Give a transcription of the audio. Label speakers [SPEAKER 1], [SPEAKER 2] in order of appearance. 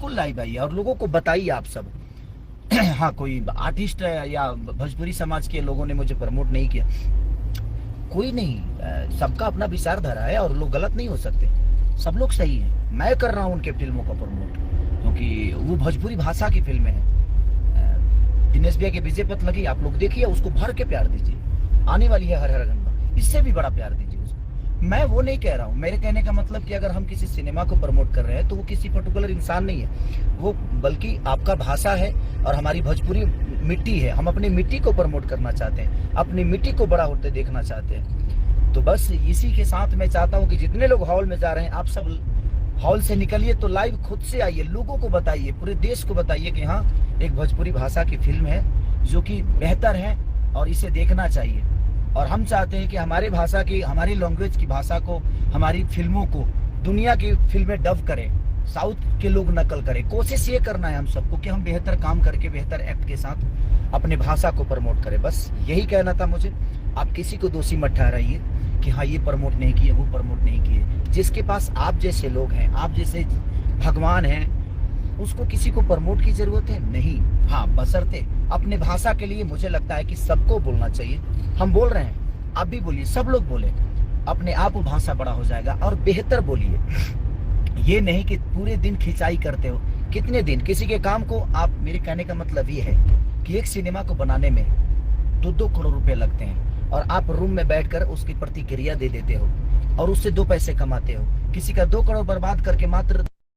[SPEAKER 1] बिल्कुल लाइव आइए और लोगों को बताइए आप सब। हाँ, कोई आर्टिस्ट या भोजपुरी समाज के लोगों ने मुझे प्रमोट नहीं किया, कोई नहीं, सबका अपना विचारधारा है और लोग गलत नहीं हो सकते, सब लोग सही हैं। मैं कर रहा हूँ उनके फिल्मों का प्रमोट क्योंकि वो भोजपुरी भाषा की फिल्में हैं। दिनेश भैया के विजय पथ लगी, आप लोग देखिए, उसको भर के प्यार दीजिए। आने वाली है हर हर गंगा, इससे भी बड़ा प्यार दीजिए उसको। मैं वो नहीं कह रहा हूँ, मेरे कहने का मतलब कि अगर हम किसी सिनेमा को प्रमोट कर रहे हैं तो वो किसी पर्टिकुलर इंसान नहीं है, वो बल्कि आपका भाषा है और हमारी भोजपुरी मिट्टी है। हम अपनी मिट्टी को प्रमोट करना चाहते हैं, अपनी मिट्टी को बड़ा होते देखना चाहते हैं। तो बस इसी के साथ मैं चाहता हूँ कि जितने लोग हॉल में जा रहे हैं, आप सब हॉल से निकलिए तो लाइव खुद से आइए, लोगों को बताइए, पूरे देश को बताइए कि हाँ, एक भोजपुरी भाषा की फिल्म है जो कि बेहतर है और इसे देखना चाहिए। और हम चाहते हैं कि हमारे भाषा की, हमारी लैंग्वेज की भाषा को, हमारी फिल्मों को दुनिया की फिल्में डब करें, साउथ के लोग नकल करें। कोशिश ये करना है हम सबको कि हम बेहतर काम करके, बेहतर एक्ट के साथ अपने भाषा को प्रमोट करें। बस यही कहना था मुझे। आप किसी को दोषी मत ठहराइए कि हाँ, ये प्रमोट नहीं किए, वो प्रमोट नहीं किए। जिसके पास आप जैसे लोग हैं, आप जैसे भगवान हैं, उसको किसी को प्रमोट की जरूरत है नहीं। हाँ, बशर्ते अपने भाषा के लिए मुझे लगता है कि सबको बोलना चाहिए। हम बोल रहे हैं, आप भी बोलिए, सब लोग बोले, अपने आप वो भाषा बड़ा हो जाएगा। और बेहतर बोलिए, ये नहीं कि पूरे दिन खिंचाई करते हो। कितने दिन किसी के काम को आप, मेरे कहने का मतलब ये है कि एक सिनेमा को बनाने में 2-2 करोड़ रुपए लगते हैं और आप रूम में बैठकर उसकी प्रतिक्रिया दे देते हो और उससे 2 पैसे कमाते हो। किसी का 2 करोड़ बर्बाद करके मात्र